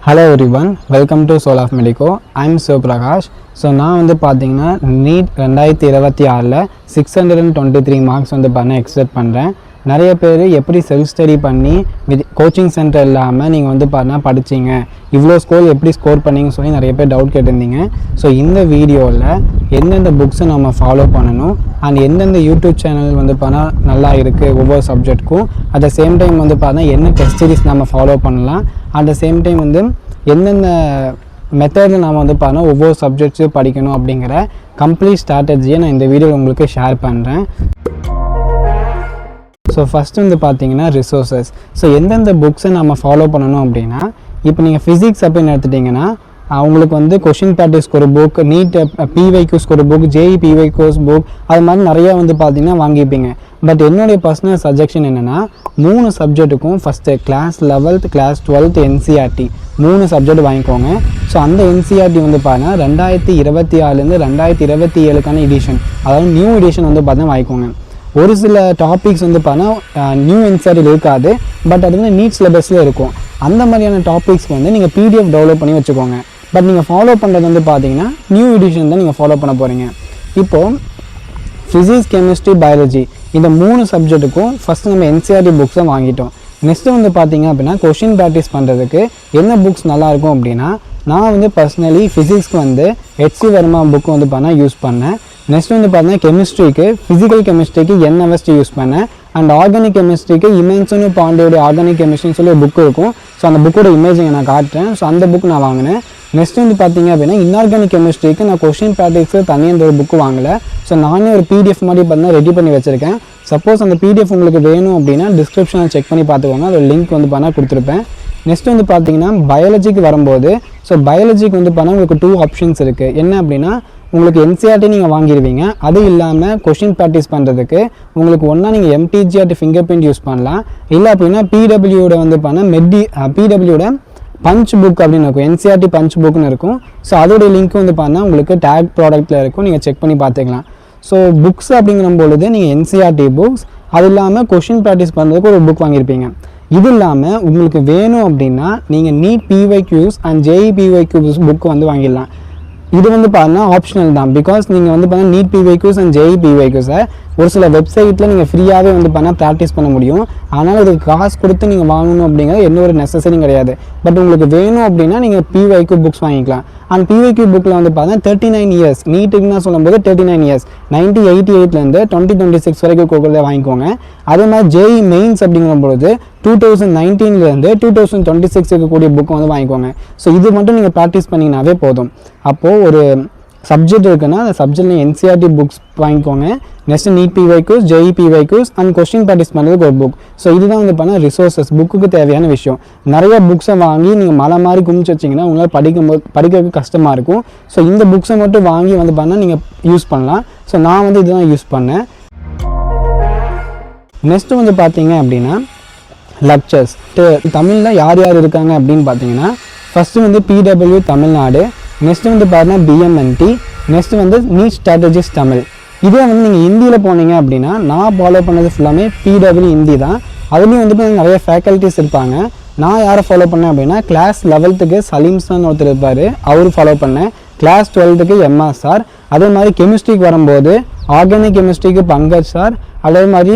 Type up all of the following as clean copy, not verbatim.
Hello everyone, welcome to Soul of Medico. I'm Sivaprakash. So நான் வந்து பார்த்தீங்கன்னா NEET 2026ல் 623 marks வந்து எக்ஸ்பெக்ட் பண்ணுறேன். நிறைய பேர் எப்படி செல்ஃப் ஸ்டடி பண்ணி கோச்சிங் சென்டர் இல்லாமல் நீங்கள் வந்து படிச்சிங்க, இவ்வளோ எப்படி ஸ்கோர் பண்ணிங்கன்னு சொல்லி நிறைய பேர் டவுட் கேட்டிருந்தீங்க. ஸோ இந்த வீடியோவில் எந்தெந்த புக்ஸை நம்ம ஃபாலோ பண்ணணும் அண்ட் எந்தெந்த யூடியூப் சேனல் வந்து நல்லா இருக்குது ஒவ்வொரு சப்ஜெக்ட்க்கும், அட் த சேம் டைம் வந்து என்ன டெஸ்ட் சீரிஸ் நம்ம ஃபாலோ பண்ணலாம், அட் த சேம் டைம் வந்து எந்தெந்த மெத்தடில் நாம் வந்து ஒவ்வொரு சப்ஜெக்ட்ஸையும் படிக்கணும் அப்படிங்கிற கம்ப்ளீட் ஸ்ட்ராட்டஜியை நான் இந்த வீடியோவில் உங்களுக்கு ஷேர் பண்ணுறேன். ஸோ ஃபஸ்ட்டு வந்து பார்த்தீங்கன்னா ரிசோர்ஸஸ். ஸோ எந்தெந்த புக்ஸை நம்ம ஃபாலோ பண்ணணும் அப்படின்னா, இப்போ நீங்கள் ஃபிசிக்ஸ் அப்படின்னு எடுத்துட்டிங்கன்னா அவங்களுக்கு வந்து கொஷின் ப்ராக்டிஸ்க்கு ஒரு புக், நீட் பிவைக்யூஸ்க்கு ஒரு புக், ஜேஇ பிவைக்யூஸ் புக், அது மாதிரி நிறையா வந்து பார்த்தீங்கன்னா வாங்கிப்பீங்க. பட் என்னுடைய பர்சனல் சஜெக்ஷன் என்னென்னா, 3 சப்ஜெக்ட்டுக்கும் first class 11th class 12th NCERT 3 subject வாங்கிக்கோங்க. ஸோ அந்த என்சிஆர்டி வந்து 2026லேருந்து 2027க்கான எடிஷன், அதாவது நியூ எடிஷன் வந்து வாங்கிக்கோங்க. ஒரு சில டாபிக்ஸ் வந்து நியூ என்சிஆர்டியில் இருக்காது, பட் அது வந்து நீட் சிலபஸில் இருக்கும். அந்த மாதிரியான டாபிக்ஸ்க்கு வந்து நீங்கள் பிடிஎஃப் டெவலப் பண்ணி வச்சுக்கோங்க. பட் நீங்கள் ஃபாலோ பண்ணுறது வந்து பார்த்தீங்கன்னா நியூ எடிஷன் தான் நீங்கள் ஃபாலோ பண்ண போகிறீங்க. இப்போது ஃபிசிக்ஸ், கெமிஸ்ட்ரி, பயாலஜி இந்த 3 சப்ஜெக்ட்டுக்கும் ஃபஸ்ட்டு நம்ம என்சிஆர்டி புக்ஸை வாங்கிட்டோம். நெக்ஸ்ட்டு வந்து பார்த்தீங்க அப்படின்னா கொஷின் ப்ராக்டிஸ் பண்ணுறதுக்கு என்ன புக்ஸ் நல்லாயிருக்கும் அப்படின்னா, நான் வந்து பர்சனலி ஃபிசிக்ஸ்க்கு வந்து ஹெச்சி வர்மா புக் வந்து யூஸ் பண்ணேன். நெக்ஸ்ட் வந்து பார்த்தீங்கன்னா கெமிஸ்ட்ரிக்கு ஃபிசிக்கல் கெமிஸ்ட்ரிக்கு என்எவஎஸ்டி யூஸ் பண்ணேன். அண்ட் ஆர்கானிக் கெமிஸ்ட்ரிக்கு இமென்சனு பாண்டியோட ஆர்கானிக் கெமிஸ்ட்ரின்னு சொல்லி ஒரு புக் இருக்கும். ஸோ அந்த புக்கோட இமேஜிங்கை நான் காட்டுறேன். ஸோ அந்த புக் நான் வாங்கினேன். நெக்ஸ்ட் வந்து பார்த்தீங்க அப்படின்னா இன்ஆர்கானிக் கெமிஸ்ட்ரிக்கு நான் கொஷின் ப்ராக்டிக்ஸு தனியாக ஒரு புக்கு வாங்கலை. ஸோ நானே ஒரு பிடிஎஃப் மாதிரி ரெடி பண்ணி வச்சுருக்கேன். சப்போஸ் அந்த பிடிஎஃப் உங்களுக்கு வேணும் அப்படின்னா டிஸ்கிரிப்ஷனில் செக் பண்ணி பார்த்துக்கோங்க, அதோட லிங்க் வந்து கொடுத்துருப்பேன். நெக்ஸ்ட் வந்து பார்த்தீங்கன்னா பயாலஜிக்கு வரும்போது, ஸோ பயாலஜிக்கு வந்து உங்களுக்கு 2 ஆப்ஷன்ஸ் இருக்குது. என்ன அப்படின்னா, உங்களுக்கு என்சிஆர்டி நீங்கள் வாங்கிடுவீங்க. அது இல்லாமல் கொஷின் ப்ராக்டிஸ் பண்ணுறதுக்கு உங்களுக்கு ஒன்றா நீங்கள் எம்டிஜிஆர்டி ஃபிங்கர் பிரிண்ட் யூஸ் பண்ணலாம். இல்லை அப்படின்னா பிடபிள்யூட வந்து பிடபிள்யூட பஞ்ச் புக் அப்படின்னு இருக்கும், என்சிஆர்டி பஞ்ச் புக்னு இருக்கும். ஸோ அதோடைய லிங்க் வந்து உங்களுக்கு டேக் ப்ராடக்ட்டில் இருக்கும், நீங்கள் செக் பண்ணி பார்த்துக்கலாம். ஸோ புக்ஸ் அப்படிங்கிற பொழுது நீங்கள் என்சிஆர்டி புக்ஸ், அது இல்லாமல் கொஷின் ப்ராக்டிஸ் பண்ணுறதுக்கு ஒரு புக் வாங்கியிருப்பீங்க. இது இல்லாமல் உங்களுக்கு வேணும் அப்படின்னா நீங்கள் NEET PYQs and JEE PYQs book வந்து வாங்கிடலாம். இது வந்து ஆப்ஷனல் தான். பிகாஸ் நீங்கள் வந்து நீட் பிவைக்யூஸ் அண்ட் ஜேஇ பிவைக்யூஸை ஒரு சில வெப்சைட்டில் நீங்கள் ஃப்ரீயாகவே வந்து ப்ராக்டிஸ் பண்ண முடியும். ஆனால் இதுக்கு காசு கொடுத்து நீங்கள் வாங்கணும் அப்படிங்கிறது எந்த ஒரு நெசசரியும் கிடையாது. பட் உங்களுக்கு வேணும் அப்படின்னா நீங்கள் பிவைக்யூ புக்ஸ் வாங்கிக்கலாம். அண்ட் பிவைக்யூ புக்கில் வந்து 39 இயர்ஸ், நீட்டுக்குன்னு சொல்லும்போது 39 இயர்ஸ் 1988லேருந்து 2026 வரைக்கும் கொடுக்குறத வாங்கிக்கோங்க. அதே மாதிரி ஜேஇ மெயின்ஸ் அப்படிங்கிற பொழுது 2019லேருந்து 2026 இருக்கக்கூடிய புக் வந்து வாங்கிக்கோங்க. ஸோ இது மட்டும் நீங்கள் ப்ராக்டிஸ் பண்ணிங்கனாவே போதும். அப்போது ஒரு சப்ஜெக்ட் இருக்குன்னா அந்த சப்ஜெக்டில் என்சிஆர்டி புக்ஸ் வாங்கிக்கோங்க. Next NEET PYQs, JEE PYQs and question practice பண்ணுறதுக்கு ஒரு புக். ஸோ இதுதான் வந்து ரிசோர்ஸஸ், புக்குக்கு தேவையான விஷயம். நிறைய புக்ஸை வாங்கி நீங்கள் மலை மாதிரி குமிச்சு வச்சிங்கன்னா உங்களால் படிக்கிறதுக்கு கஷ்டமாக இருக்கும். ஸோ இந்த புக்ஸை மட்டும் வாங்கி வந்து நீங்கள் யூஸ் பண்ணலாம். ஸோ நான் வந்து இதுதான் யூஸ் பண்ணேன். நெக்ஸ்ட்டு வந்து பார்த்தீங்க அப்படின்னா லெக்சர்ஸ். தமிழில் யார் யார் இருக்காங்க அப்படின்னு பார்த்தீங்கன்னா, ஃபஸ்ட்டு வந்து பிடபிள்யூ தமிழ்நாடு, நெக்ஸ்ட் வந்து பிஎம்என்டி, நெக்ஸ்ட் வந்து நீட் ஸ்ட்ராட்டஜிஸ் தமிழ். இதே வந்து நீங்கள் ஹிந்தியில் போனீங்க அப்படின்னா, நான் ஃபாலோ பண்ணது ஃபுல்லாமே பிடபிள்யூ ஹிந்தி தான். அதுலேயும் வந்து நிறைய ஃபேக்கல்ட்டிஸ் இருப்பாங்க. நான் யாரை ஃபாலோ பண்ணேன் அப்படின்னா, கிளாஸ் 11th சலீம் சார் ஒருத்தர் இருப்பார், அவர் ஃபாலோ பண்ணேன். Class 12th MR sir. அதே மாதிரி கெமிஸ்ட்ரிக்கு வரும்போது ஆர்கானிக் கெமிஸ்ட்ரிக்கு பங்கஜ் சார், அதே மாதிரி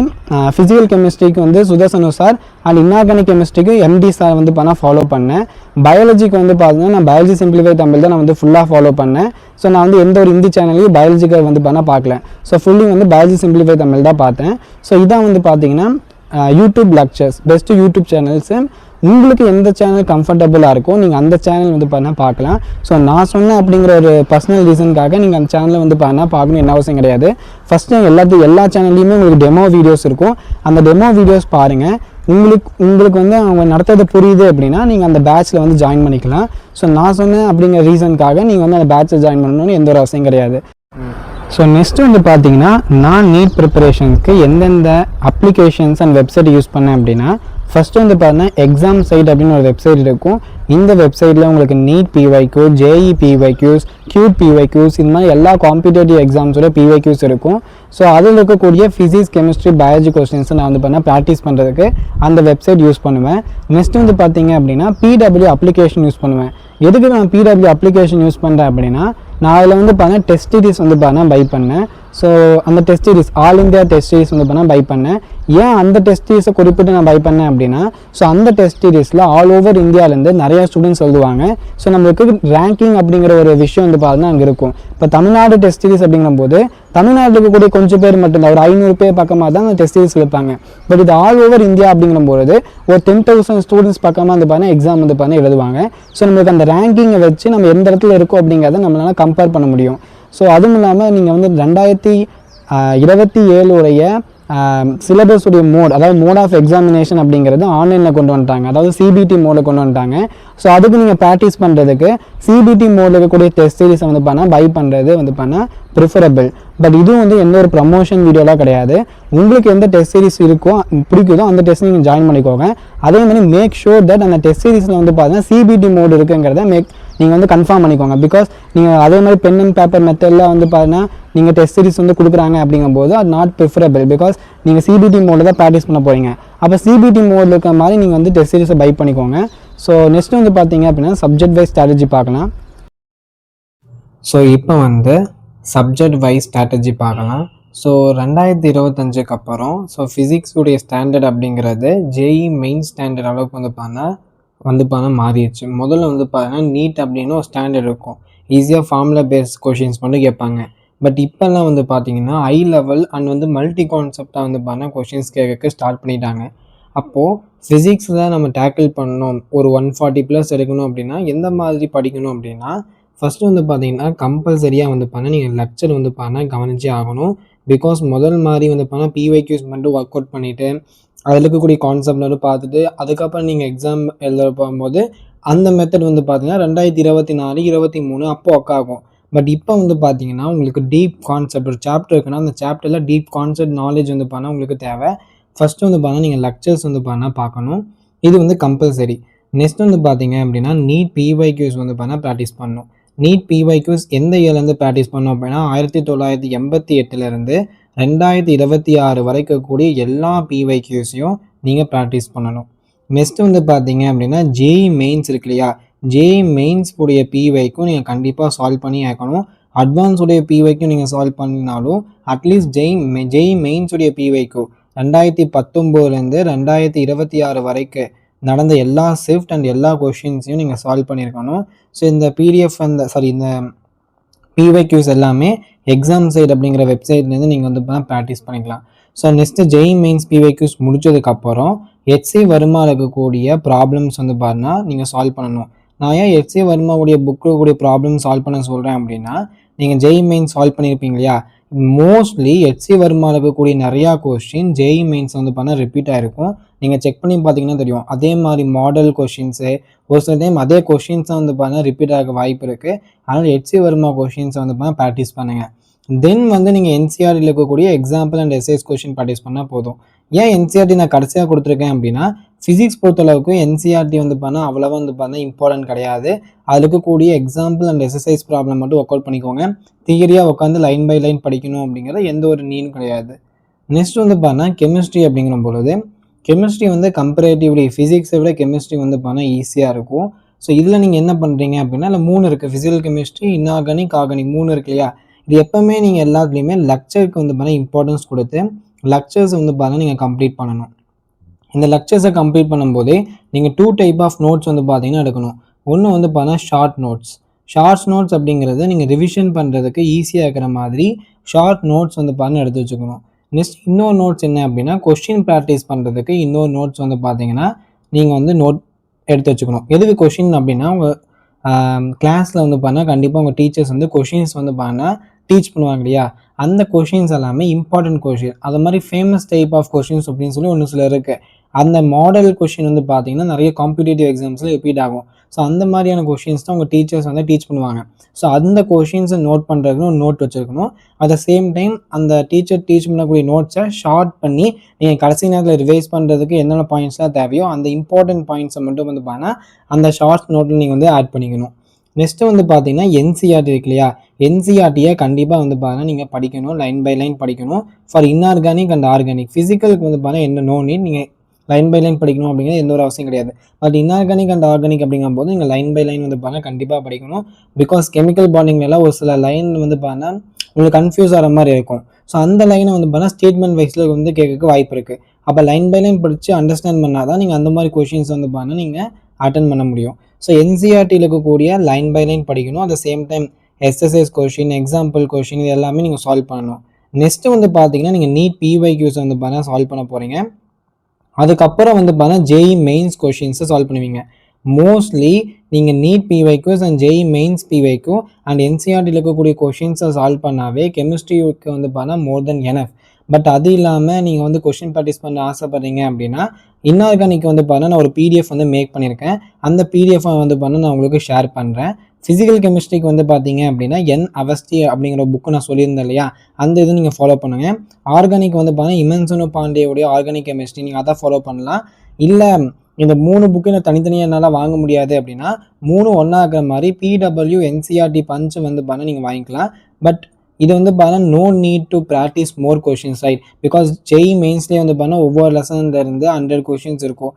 ஃபிசிக்கல் கெமிஸ்ட்ரிக்கு வந்து சுதர்சனு சார், அண்ட் இன்ஆர்கானிக் கெமிஸ்ட்ரிக்கு எம்டி சார் வந்து ஃபாலோ பண்ணேன். பயாலஜிக்கு வந்து பார்த்தீங்கன்னா நான் பயாலஜி சிம்பிளிஃபை தமிழ் தான் நான் வந்து ஃபுல்லாக ஃபாலோ பண்ணேன். ஸோ நான் வந்து எந்த ஒரு ஹிந்தி சேனலையும் பயாலஜிக்கு வந்து பார்க்கல. ஸோ ஃபுல்லி வந்து பயாலஜி சிம்பிளிஃபை தமிழ் தான் பார்த்தேன். ஸோ இதான் வந்து பார்த்தீங்கன்னா YouTube lectures, best YouTube channels. உங்களுக்கு எந்த சேனல் கம்ஃபர்டபுளாக இருக்கும் நீங்கள் அந்த சேனல் வந்து பார்க்கலாம். ஸோ நான் சொன்னேன் அப்படிங்கிற ஒரு பர்சனல் ரீசனுக்காக நீங்கள் அந்த சேனலை வந்து பார்க்கணும் என்ன அவசியம் கிடையாது. ஃபஸ்ட்டு எல்லா சேனல்லையுமே உங்களுக்கு டெமோ வீடியோஸ் இருக்கும். அந்த டெமோ வீடியோஸ் பாருங்கள். உங்களுக்கு வந்து அவங்க நடத்துறது புரியுது அப்படின்னா நீங்கள் அந்த பேட்சில் வந்து ஜாயின் பண்ணிக்கலாம். ஸோ நான் சொன்னேன் அப்படிங்கிற ரீசனுக்காக நீங்கள் வந்து அந்த பேட்சில் ஜாயின் பண்ணணும்னு எந்த ஒரு அவசியம் கிடையாது. ஸோ நெக்ஸ்ட்டு வந்து பார்த்தீங்கன்னா நான் நீட் ப்ரிப்பரேஷனுக்கு எந்தெந்த அப்ளிகேஷன்ஸ் அண்ட் வெப்சைட் யூஸ் பண்ணேன் அப்படின்னா, ஃபஸ்ட்டு வந்து பார்த்தீங்கன்னா எக்ஸாம் சைட் அப்படின்னு ஒரு வெப்சைட் இருக்கும். இந்த வெப்சைட்டில் உங்களுக்கு NEET PYQ, JEE PYQs, CUET PYQs, இந்த மாதிரி எல்லா காம்படிட்டிவ் எக்ஸாம்ஸோட பிவைக்யூஸ் இருக்கும். ஸோ அதில் இருக்கக்கூடிய ஃபிசிக்ஸ், கெமிஸ்ட்ரி, பயாலஜி கொஸ்டின்ஸ் நான் வந்து பார்த்தீங்கன்னா ப்ராக்டிஸ் பண்ணுறதுக்கு அந்த வெப்சைட் யூஸ் பண்ணுவேன். நெக்ஸ்ட் வந்து பார்த்தீங்க அப்படின்னா பிடபிள்யூ அப்ளிகேஷன் யூஸ் பண்ணுவேன். எதுக்கு நான் பிடபிள்யூ அப்ளிகேஷன் யூஸ் பண்ணுறேன் அப்படின்னா, நான் அதில் வந்து பார்த்தீங்கன்னா டெஸ்ட் சீரிஸ் வந்து பார்த்தீங்கன்னா பை பண்ணேன். ஸோ அந்த test series all India test series வந்து பார்த்தீங்கன்னா பை பண்ணேன். ஏன் அந்த டெஸ்ட் சீரிஸை குறிப்பிட்டு நான் பை பண்ணேன் அப்படின்னா, ஸோ அந்த டெஸ்ட் சீரிஸில் ஆல் ஓவர் இந்தியாவிலேருந்து நிறையா ஸ்டூடெண்ட்ஸ் எழுதுவாங்க. ஸோ நம்மளுக்கு ரேங்கிங் அப்படிங்கிற ஒரு விஷயம் வந்து பார்த்தீங்கன்னா அங்கே இருக்கும். இப்போ தமிழ்நாடு டெஸ்ட் சீரிஸ் அப்படிங்கிற போது தமிழ்நாட்டில் இருக்கக்கூடிய கொஞ்சம் பேர் மட்டும்தான், ஒரு 500 பேர் பக்கமாக தான் அந்த டெஸ்ட் சீரிஸ் வைப்பாங்க. பட் இது ஆல் ஓவர் இந்தியா அப்படிங்கும்போது ஒரு 10,000 ஸ்டூடெண்ட்ஸ் பக்கமாக வந்து பார்த்தீங்கன்னா எக்ஸாம் வந்து பார்த்தீங்கன்னா எழுதுவாங்க. ஸோ நம்மளுக்கு அந்த ரேங்கிங்கை வச்சு நம்ம எந்த இடத்துல இருக்கோம் அப்படிங்கிறத நம்மளால கம்பேர் பண்ண முடியும். ஸோ அதுவும் இல்லாமல் நீங்கள் வந்து 2027 உடைய சிலபஸ் உடைய மோட், அதாவது மோட் ஆஃப் எக்ஸாமினேஷன் அப்படிங்கிறது ஆன்லைனில் கொண்டு வந்துட்டாங்க. அதாவது சிபிடி மோடில் கொண்டு வந்துட்டாங்க. ஸோ அதுக்கு நீங்கள் ப்ராக்டிஸ் பண்ணுறதுக்கு சிபிடி மோடில் இருக்கக்கூடிய டெஸ்ட் சீரிஸை வந்து பண்ணால் பை பண்ணுறது வந்து பண்ணால் ப்ரிஃபரபிள். பட் இதுவும் வந்து எந்த ஒரு ப்ரமோஷன் வீடியோலாம் கிடையாது. உங்களுக்கு எந்த டெஸ்ட் சீரிஸ் இருக்கோ பிடிக்குதோ அந்த டெஸ்ட் நீங்கள் ஜாயின் பண்ணிக்கோங்க. அதே மாதிரி மேக் ஷூர் தட் அந்த டெஸ்ட் சீரிஸில் வந்து பார்த்தீங்கன்னா சிபிடி மோடு இருக்குங்கிறத நீங்கள் வந்து கன்ஃபார்ம் பண்ணிக்கோங்க. பிகாஸ் நீங்கள் அதே மாதிரி பென் அண்ட் பேப்பர் மெத்தடில் வந்து பார்த்தீங்கன்னா நீங்கள் டெஸ்ட் சீரிஸ் வந்து கொடுக்குறாங்க அப்படிங்கும்போது அது நாட் ப்ரிஃபரபிள். பிகாஸ் நீங்கள் சிபிடி மோடில் தான் ப்ராக்டிஸ் பண்ண போகிறீங்க. அப்போ சிபிடி மோடில் இருக்கிற மாதிரி நீங்கள் வந்து டெஸ்ட் சீரிஸை பை பண்ணிக்கோங்க. ஸோ நெக்ஸ்ட் வந்து பார்த்தீங்க அப்படின்னா சப்ஜெக்ட் வைஸ் ஸ்ட்ராட்டஜி பார்க்கலாம். ஸோ இப்போ வந்து சப்ஜெக்ட் வைஸ் ஸ்ட்ராட்டஜி பார்க்கலாம். ஸோ 2025க்கு அப்புறம் ஃபிசிக்ஸுடைய ஸ்டாண்டர்ட் அப்படிங்கிறது ஜேஇ மெயின் ஸ்டாண்டர்ட் அளவுக்கு வந்து பார்த்தா மாறிடுச்சு. முதல்ல வந்து பார்த்தீங்கன்னா நீட் அப்படின்னு ஒரு ஸ்டாண்டர்ட் இருக்கும். ஈஸியாக ஃபார்முலா பேஸ்ட் கொஷின்ஸ் மட்டும் கேட்பாங்க. பட் இப்போல்லாம் வந்து பார்த்தீங்கன்னா ஹை லெவல் அண்ட் வந்து மல்டி கான்செப்டாக வந்து பார்த்தீங்கன்னா கொஷின்ஸ் கேட்க ஸ்டார்ட் பண்ணிட்டாங்க. அப்போது ஃபிசிக்ஸ் தான் நம்ம டேக்கிள் பண்ணணும், ஒரு 140+ எடுக்கணும் அப்படின்னா எந்த மாதிரி படிக்கணும் அப்படின்னா, ஃபஸ்ட்டு வந்து பார்த்தீங்கன்னா கம்பல்சரியாக வந்து நீங்கள் லெக்சர் வந்து கவனிச்சே ஆகணும். பிகாஸ் முதல் மாதிரி வந்து பிவைக்யூஸ் மட்டும் ஒர்க் அவுட் பண்ணிவிட்டு அதில் இருக்கக்கூடிய கான்செப்ட் மட்டும் பார்த்துட்டு அதுக்கப்புறம் நீங்கள் எக்ஸாம் எழுத போகும்போது அந்த மெத்தட் வந்து பார்த்தீங்கன்னா 2024, 23 அப்போ ஒர்க் ஆகும். பட் இப்போ வந்து பார்த்தீங்கன்னா உங்களுக்கு டீப் கான்செப்ட் ஒரு சாப்டர் இருக்குன்னா அந்த சாப்டரில் டீப் கான்செப்ட் நாலேஜ் வந்து உங்களுக்கு தேவை. ஃபஸ்ட்டு வந்து நீங்கள் லெக்சர்ஸ் வந்து பார்க்கணும். இது வந்து கம்பல்சரி. நெக்ஸ்ட் வந்து பார்த்தீங்க அப்படின்னா நீட் பிவைக்யூஸ் வந்து ப்ராக்டிஸ் பண்ணணும். நீட் பிவைக்யூஸ் எந்த இயர்லேருந்து ப்ராக்டிஸ் பண்ணோம் அப்படின்னா 1988லேருந்து 2026 வரைக்கும் கூடிய எல்லா பிவைக்யூஸையும் நீங்கள் ப்ராக்டிஸ் பண்ணணும். நெக்ஸ்ட் வந்து பார்த்தீங்க அப்படின்னா ஜேஇ மெயின்ஸ் இருக்கு இல்லையா, ஜேஇ மெயின்ஸ் உடைய பிவைக்கும் நீங்கள் கண்டிப்பாக சால்வ் பண்ணி ஆக்கணும். அட்வான்ஸ் உடைய பிவைக்கும் நீங்கள் சால்வ் பண்ணினாலும் அட்லீஸ்ட் ஜேஇ மெயின்ஸ் உடைய பிவைக்கும் 2019லேருந்து 2026 வரைக்கும் நடந்த எல்லா ஷிஃப்ட் அண்ட் எல்லா கொஷின்ஸையும் நீங்கள் சால்வ் பண்ணியிருக்கணும். ஸோ இந்த பிடிஎஃப் இந்த பிவைக்யூஸ் எல்லாமே எக்ஸாம் சைட் அப்படிங்கிற வெப்சைட்லேருந்து நீங்கள் வந்து ப்ராக்டிஸ் பண்ணிக்கலாம். So next JE mains PYQs முடிச்சதுக்கப்புறம் ஹெச்சி வர்மா இருக்கக்கூடிய ப்ராப்ளம்ஸ் வந்து நீங்கள் சால்வ் பண்ணணும். நான் ஏன் ஹெச்சி வர்மாவுடைய புக்கில் கூடிய ப்ராப்ளம் சால்வ் பண்ண சொல்கிறேன் அப்படின்னா, நீங்கள் ஜேஇ மெயின்ஸ் சால்வ் பண்ணியிருப்பீங்க இல்லையா, மோஸ்ட்லி ஹெச்சி வர்மா இருக்கக்கூடிய நிறையா கொஸ்டின் ஜேஇ மெயின்ஸ் வந்து ரிப்பீட் ஆகிருக்கும். நீங்கள் செக் பண்ணி பார்த்தீங்கன்னா தெரியும். அதே மாதிரி மாடல் கொஷின்ஸு ஒரு சில டைம் அதே கொஷின்ஸை வந்து ரிப்பீட் ஆக வாய்ப்பு இருக்குது. அதனால் ஹெச்சி வர்மா கொஷின்ஸை வந்து ப்ராக்டிஸ் பண்ணுங்கள். தென் வந்து நீங்கள் என்சிஆர்டியில் இருக்கக்கூடிய example and essays question practice பண்ணால் போதும். ஏன் என்சிஆர்டி நான் கடைசியாக கொடுத்துருக்கேன் அப்படின்னா, ஃபிசிக்ஸ் பொறுத்தளவுக்கு என்சிஆர்டி வந்து அவ்வளோவா வந்து இம்பார்ட்டன்ட் கிடையாது. அதில் இருக்கக்கூடிய எக்ஸாம்பிள் அண்ட் எக்ஸசைஸ் ப்ராப்ளம் மட்டும் ஒர்க் அவுட் பண்ணிக்கோங்க. தியரியாக உட்காந்து லைன் பை லைன் படிக்கணும் அப்படிங்கிற எந்த ஒரு நீடும் கிடையாது. நெக்ஸ்ட் வந்து கெமிஸ்ட்ரி அப்படிங்கிற பொழுது கெமிஸ்ட்ரி வந்து கம்பேரிட்டிவ்லி ஃபிசிக்ஸை விட கெமிஸ்ட்ரி வந்து ஈஸியாக இருக்கும். ஸோ இதில் நீங்கள் என்ன பண்ணுறீங்க அப்படின்னா, இல்லை 3 இருக்குது, ஃபிசிக்கல் கெமிஸ்ட்ரி, இன்ஆர்கானிக், ஆர்கானிக் 3 இருக்கு இல்லையா. இது எப்போவுமே நீங்கள் எல்லாத்துலேயுமே லெக்சருக்கு வந்து இம்பார்ட்டன்ஸ் கொடுத்து லெக்சர்ஸ் வந்து நீங்கள் கம்ப்ளீட் பண்ணணும். இந்த லெக்சர்ஸை கம்ப்ளீட் பண்ணும்போதே நீங்கள் 2 டைப் ஆஃப் நோட்ஸ் வந்து எடுக்கணும். ஒன்று வந்து ஷார்ட் நோட்ஸ். ஷார்ட்ஸ் நோட்ஸ் அப்படிங்கிறது நீங்கள் ரிவிஷன் பண்ணுறதுக்கு ஈஸியாக இருக்கிற மாதிரி ஷார்ட் நோட்ஸ் வந்து எடுத்து வச்சுக்கணும். நெக்ஸ்ட் இன்னொரு நோட்ஸ் என்ன அப்படின்னா, கொஸ்டின் ப்ராக்டிஸ் பண்ணுறதுக்கு இன்னொரு நோட்ஸ் வந்து நீங்கள் வந்து நோட் எடுத்து வச்சுக்கணும். எதுக்கு கொஷின் அப்படின்னா, உங்கள் கிளாஸில் வந்து கண்டிப்பாக உங்கள் டீச்சர்ஸ் வந்து கொஷின்ஸ் வந்து டீச் பண்ணுவாங்க இல்லையா, அந்த கொஷின்ஸ் எல்லாமே இம்பார்ட்டன்ட் கொஷின். அது மாதிரி ஃபேமஸ் டைப் ஆஃப் கொஷின்ஸ் அப்படின்னு சொல்லி ஒன்று சில இருக்குது. அந்த மாடல் கொஷின் வந்து பார்த்தீங்கன்னா நிறைய காம்படிட்டிவ் எக்ஸாம்ஸில் ரிப்பீட் ஆகும். ஸோ அந்த மாதிரியான கொஷின்ஸ் தான் உங்கள் டீச்சர்ஸ் வந்து டீச் பண்ணுவாங்க. ஸோ அந்த கொஷின்ஸை நோட் பண்ணுறதுக்கு ஒரு நோட் வச்சுருக்கணும். அட் த சேம் டைம் அந்த டீச்சர் டீச் பண்ணக்கூடிய நோட்ஸை ஷார்ட் பண்ணி நீங்கள் கடைசி நேரத்தில் ரிவைஸ் பண்ணுறதுக்கு என்னென்ன பாயிண்ட்ஸ்லாம் தேவையோ அந்த இம்பார்ட்டன்ட் பாயிண்ட்ஸை மட்டும் வந்து பார்த்தீங்கன்னா அந்த ஷார்ட் நோட்டில் நீங்கள் வந்து ஆட் பண்ணிக்கணும். நெக்ஸ்ட்டு வந்து பார்த்தீங்கன்னா என்சிஆர்டி இருக்கு இல்லையா, என்சிஆர்டியை கண்டிப்பாக வந்து பார்த்தீங்கன்னா நீங்கள் படிக்கணும், லைன் பை லைன் படிக்கணும். ஃபார் இன்ஆர்கானிக் அண்ட் ஆர்கானிக் ஃபிசிக்கலுக்கு வந்து பார்த்தீங்கன்னா என்ன நோ நீட், நீங்கள் லைன் பை லைன் படிக்கணும் அப்படிங்கிறது எந்த ஒரு அவசியம் கிடையாது. பட் இன்ஆர்கானிக் அண்ட் ஆர்கானிக் அப்படிங்கும்போது நீங்கள் லைன் பை லைன் வந்து பார்த்தீங்கன்னா கண்டிப்பாக படிக்கணும். பிகாஸ் கெமிக்கல் பாண்டிங்லாம் ஒரு சில லைன் வந்து பார்த்தீங்கன்னா உங்களுக்கு கன்ஃபியூஸ் ஆகிற மாதிரி இருக்கும். ஸோ அந்த லைனை வந்து பார்த்தீங்கன்னா ஸ்டேட்மெண்ட் வைஸில் வந்து கேட்க வாய்ப்பு இருக்குது. அப்போ லைன் பை லைன் படித்து அண்டர்ஸ்டாண்ட் பண்ணால் தான் நீங்கள் அந்த மாதிரி கொஷின்ஸ் வந்து பார்த்தீங்கன்னா நீங்கள் அட்டன் பண்ண முடியும். ஸோ என்சிஆர்டியில் இருக்கக்கூடிய லைன் பை லைன் படிக்கணும். At the same time SSS question, example question இது எல்லாமே நீங்கள் சால்வ் பண்ணணும். நெக்ஸ்ட்டு வந்து பார்த்தீங்கன்னா நீங்கள் நீட் பிஒய்க்யூஸ் வந்து பார்த்தீங்கன்னா சால்வ் பண்ண போகிறீங்க. அதுக்கப்புறம் வந்து பார்த்தீங்கன்னா ஜேஇ மெயின்ஸ் கொஷின்ஸை சால்வ் பண்ணுவீங்க. மோஸ்ட்லி நீங்கள் NEET PYQs and JEE mains PYQ and என்சிஆர்டியில் இருக்கக்கூடிய கொஷின்ஸை சால்வ் பண்ணாவே கெமிஸ்ட்ரிக்கு வந்து பார்த்தீங்கன்னா மோர் தென் எனஃப். பட் அது இல்லாமல் நீங்கள் வந்து கொஷின் ப்ராக்டிஸ் பண்ண ஆசைப்படுறீங்க அப்படின்னா இன்ஆர்கானிக் வந்து பார்த்தீங்கன்னா நான் ஒரு பிடிஎஃப் வந்து மேக் பண்ணியிருக்கேன். அந்த பிடிஎஃப் வந்து பார்த்தீங்கன்னா நான் உங்களுக்கு ஷேர் பண்ணுறேன். ஃபிசிக்கல் கெமிஸ்ட்ரிக்கு வந்து பார்த்தீங்க அப்படின்னா என் அவஸ்தி அப்படிங்கிற புக்கு நான் சொல்லியிருந்தேன் இல்லையா, அந்த இது நீங்கள் ஃபாலோ பண்ணுங்கள். ஆர்கானிக் வந்து பார்த்தீங்கன்னா இமன்சனு பாண்டேவுடைய ஆர்கானிக் கெமிஸ்ட்ரி நீங்கள் அதை ஃபாலோ பண்ணலாம். இல்லை இந்த 3 புக்கு நான் தனித்தனியாக என்னால் வாங்க முடியாது அப்படின்னா 3 ஒன்றா இருக்கிற மாதிரி பிடபிள்யூ என்சிஆர்டி பஞ்ச் வந்து பார்த்தீங்கன்னா நீங்கள் வாங்கிக்கலாம். பட் இது வந்து பார்த்தீங்கன்னா no need to practise more questions right. Because JEE மெயின்ஸ்லேயே வந்து பார்த்தீங்கன்னா ஒவ்வொரு லெசன்லேருந்து 100 கொஷின்ஸ் இருக்கும்,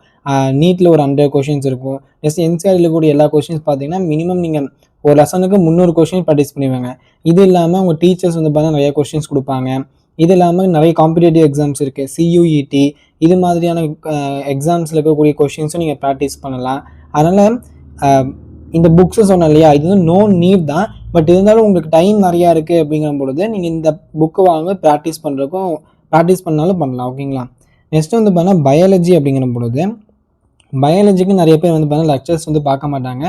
நீட்டில் ஒரு 100 கொஷின்ஸ் இருக்கும். நெக்ஸ்ட் என்சிஆர்டியில் கூடிய எல்லா கொஷின்ஸ் பார்த்தீங்கன்னா மினிமம் நீங்கள் ஒரு லெசனுக்கு 300 கொஷின் ப்ராக்டிஸ் பண்ணுவாங்க. இது இல்லாமல் உங்கள் டீச்சர்ஸ் வந்து பார்த்தீங்கன்னா நிறைய கொஷின்ஸ் கொடுப்பாங்க. இது இல்லாமல் நிறைய காம்படிட்டிவ் எக்ஸாம்ஸ் இருக்குது, சியூஇடி இது மாதிரியான எக்ஸாம்ஸில் இருக்கக்கூடிய கொஷின்ஸும் நீங்கள் ப்ராக்டிஸ் பண்ணலாம். அதனால் இந்த புக்ஸை சொன்னேன் இல்லையா, இது வந்து நோ நீட் தான். பட் இருந்தாலும் உங்களுக்கு டைம் நிறையா இருக்குது அப்படிங்கிற பொழுது நீங்கள் இந்த புக்கு வாங்க ப்ராக்டிஸ் பண்ணுறதுக்கும் ப்ராக்டிஸ் பண்ணாலும் பண்ணலாம். ஓகேங்களா. நெக்ஸ்ட்டு வந்து பார்த்தீங்கன்னா பயாலஜி அப்படிங்கிற பொழுது பயாலஜிக்கு நிறைய பேர் வந்து பார்த்தீங்கன்னா லெக்சர்ஸ் வந்து பார்க்க மாட்டாங்க.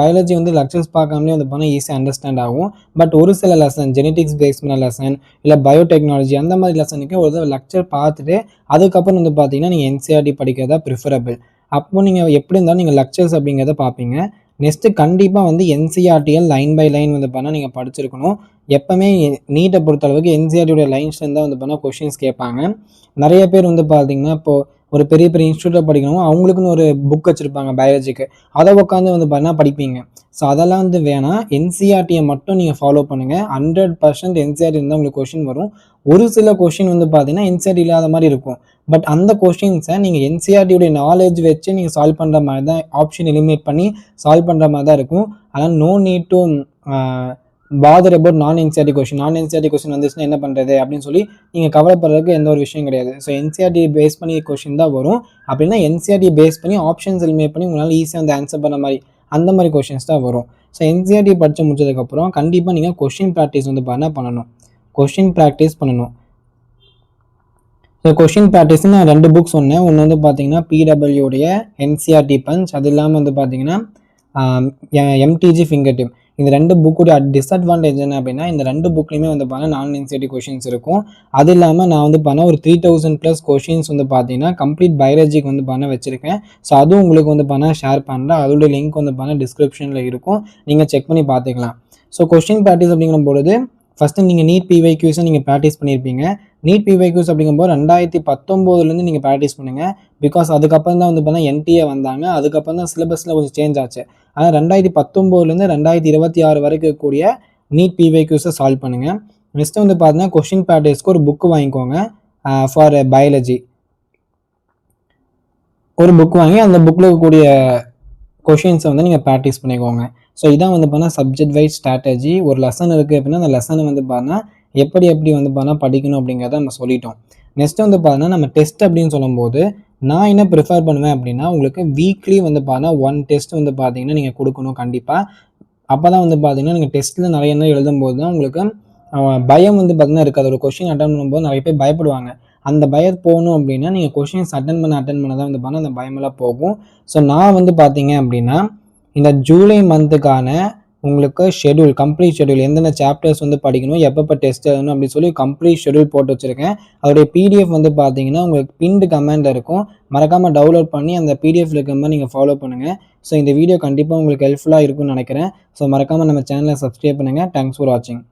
பயாலஜி வந்து லெக்சர்ஸ் பார்க்காமலே வந்து பார்த்தீங்கன்னா ஈஸியாக அண்டர்ஸ்டாண்ட் ஆகும். பட் ஒரு சில லெசன் ஜெனட்டிக்ஸ் பேஸ் பண்ண லெசன் இல்லை பயோடெக்னாலஜி அந்த மாதிரி லெசனுக்கு ஒரு லெக்சர் பார்த்துட்டு அதுக்கப்புறம் வந்து பார்த்தீங்கன்னா நீங்கள் என்சிஆர்டி படிக்கிறதா ப்ரிஃபரபிள். அப்போது நீங்கள் எப்படி இருந்தாலும் நீங்கள் லெக்சர்ஸ் அப்படிங்கிறத பார்ப்பீங்க. நெக்ஸ்ட்டு கண்டிப்பாக வந்து என்சிஆர்டிஎல் லைன் பை லைன் வந்து பார்த்தீங்கன்னா நீங்கள் படிச்சிருக்கணும். எப்போவுமே நீட்டை பொறுத்தளவுக்கு என்சிஆர்டியோட லைன்ஸ்லேருந்து தான் வந்து பார்த்தீங்கன்னா கொஷின்ஸ் கேட்பாங்க. நிறைய பேர் வந்து பார்த்தீங்கன்னா இப்போது ஒரு பெரிய பெரிய இன்ஸ்டியூட்டில் படிக்கணும், அவங்களுக்குன்னு ஒரு புக் வச்சுருப்பாங்க பயாலஜிக்கு, அதை உட்காந்து வந்து பார்த்தீங்கன்னா படிப்பீங்க. ஸோ அதெல்லாம் வந்து வேணாம். என்சிஆர்டியை மட்டும் நீங்கள் ஃபாலோ பண்ணுங்கள். 100% என்சிஆர்டி இருந்தால் உங்களுக்கு கொஷின் வரும். ஒரு சில கொஷின் வந்து பார்த்தீங்கன்னா என்சிஆர்டி இல்லாத மாதிரி இருக்கும். பட் அந்த கொஷின்ஸை நீங்கள் என்சிஆர்டியோடைய நாலேஜ் வச்சு நீங்கள் சால்வ் பண்ணுற மாதிரி தான், ஆப்ஷன் எலிமினேட் பண்ணி சால்வ் பண்ணுற மாதிரி தான் இருக்கும். அதனால் no need to bother about நான் என்சிஆர்டி கொஷின் வந்துச்சுன்னா என்ன பண்ணுறது அப்படின்னு சொல்லி நீங்கள் கவலைப்படுறதுக்கு எந்த ஒரு விஷயம் கிடையாது. ஸோ என்சிஆர்டி பேஸ் பண்ணி கொஷின் தான் வரும். அப்படின்னா என்சிஆர்டி பேஸ் பண்ணி ஆப்ஷன்ஸ் எலிமினேட் பண்ணி உங்களால் ஈஸியாக வந்து ஆன்சர் பண்ண மாதிரி அந்த மாதிரி கொஷின்ஸ் தான் வரும். ஸோ என்சிஆர்டி படித்து முடிச்சதுக்கப்புறம் கண்டிப்பாக நீங்கள் கொஷின் ப்ராக்டிஸ் வந்து பண்ணணும். கொஷின் ப்ராக்டிஸ் பண்ணணும். ஸோ கொஷின் ப்ராக்டிஸ் நான் 2 புக் சொன்னேன். ஒன்று வந்து பார்த்தீங்கன்னா பிடபிள்யூடைய என்சிஆர்டி பஞ்ச், அது இல்லாமல் வந்து பார்த்தீங்கன்னா எம்டிஜி ஃபிங்கர் டிப். இந்த 2 புக்குடைய டிஸ்அட்வான்டேஜ் என்ன அப்படின்னா இந்த 2 புக்லையுமே வந்து பார்த்தீங்கன்னா நான் என்சிஆர்டி கொஷின்ஸ் இருக்கும். அது இல்லாமல் நான் வந்து பார்த்தா ஒரு 3000+ கொஷின்ஸ் வந்து பார்த்தீங்கன்னா கம்ப்ளீட் பயாலஜிக்கு வந்து வச்சுருக்கேன். ஸோ அதுவும் உங்களுக்கு வந்து ஷேர் பண்ணுறேன். அதோட லிங்க் வந்து டிஸ்கிரிப்ஷனில் இருக்கும், நீங்கள் செக் பண்ணி பார்த்துக்கலாம். ஸோ கொஷின் ப்ராக்டிஸ் அப்படிங்கிற பொழுது ஃபஸ்ட்டு நீங்கள் நீட் பிஒய்க்யூஸை நீங்கள் ப்ராக்டிஸ் பண்ணியிருப்பீங்க. நீட் பிஒய்க்யூஸ் அப்படிங்கும்போது 2019 நீங்கள் ப்ராக்டிஸ் பண்ணுங்கள். பிகாஸ் அதுக்கப்புறம் தான் வந்து பார்த்தீங்கன்னா என்டிஏ வந்தாங்க. அதுக்கப்புறம் தான் சிலபஸில் கொஞ்சம் சேஞ்ச் ஆச்சு. ஆனால் 2019 2026 வரைக்கும் இருக்கக்கூடிய நீட் பிஒய்க்யூஸை சால்வ் பண்ணுங்கள். நெக்ஸ்ட்டு வந்து பார்த்தீங்கன்னா கொஷின் ப்ராக்டிஸ்க்கு ஒரு புக்கு வாங்கிக்கோங்க. ஃபார் பயாலஜி ஒரு புக் வாங்கி அந்த புக்கில் இருக்கக்கூடிய கொஷின்ஸை வந்து நீங்கள் ப்ராக்டிஸ் பண்ணிக்கோங்க. ஸோ இதான் வந்து பார்த்தீங்கன்னா சப்ஜெக்ட் வைஸ் ஸ்ட்ராட்டஜி. ஒரு லெசன் இருக்குது அப்படின்னா அந்த லெசனை வந்து பார்த்தீங்கன்னா எப்படி வந்து பார்த்தீங்கன்னா படிக்கணும் அப்படிங்கிறத நம்ம சொல்லிட்டோம். நெக்ஸ்ட்டு வந்து பார்த்தீங்கன்னா நம்ம டெஸ்ட் அப்படின்னு சொல்லும்போது நான் என்ன ப்ரிஃபர் பண்ணுவேன் அப்படின்னா உங்களுக்கு வீக்லி வந்து பார்த்தீங்கன்னா 1 டெஸ்ட் வந்து பார்த்தீங்கன்னா நீங்கள் கொடுக்கணும் கண்டிப்பாக. அப்போ தான் வந்து பார்த்தீங்கன்னா நீங்கள் டெஸ்ட்டில் நிறைய என்ன எழுதும்போது தான் உங்களுக்கு பயம் வந்து பார்த்தீங்கன்னா இருக்காது. ஒரு கொஷின் அட்டன் பண்ணும்போது நிறைய பேர் பயப்படுவாங்க. அந்த பயம் போகணும் அப்படின்னா நீங்கள் கொஷின்ஸ் அட்டன் பண்ண தான் வந்து பார்த்தீங்கன்னா அந்த பயமெல்லாம் போகும். ஸோ நான் வந்து பார்த்தீங்க அப்படின்னா இந்த ஜூலை மந்த்துக்கான உங்களுக்கு ஷெட்யூல், கம்ப்ளீட் ஷெட்யூல் எந்தெந்த சாப்டர்ஸ் வந்து படிக்கணும், எப்பப்போ டெஸ்ட் எழுதணும் அப்படின்னு சொல்லி கம்ப்ளீட் ஷெட்யூல் போட்டு வச்சுருக்கேன். அதோடைய பிடிஎஃப் வந்து பார்த்தீங்கன்னா உங்களுக்கு பின்டு கமெண்ட்டில் இருக்கும். மறக்காமல் டவுன்லோட் பண்ணி அந்த பிடிஎஃப்ல இருக்கிற மாதிரி நீங்கள் ஃபாலோ பண்ணுங்கள். ஸோ இந்த வீடியோ கண்டிப்பாக உங்களுக்கு ஹெல்ப்ஃபுல்லாக இருக்கும்னு நினைக்கிறேன். ஸோ மறக்காமல் நம்ம சேனலை சப்ஸ்கிரைப் பண்ணுங்கள். தேங்க்ஸ் ஃபார் வாட்சிங்.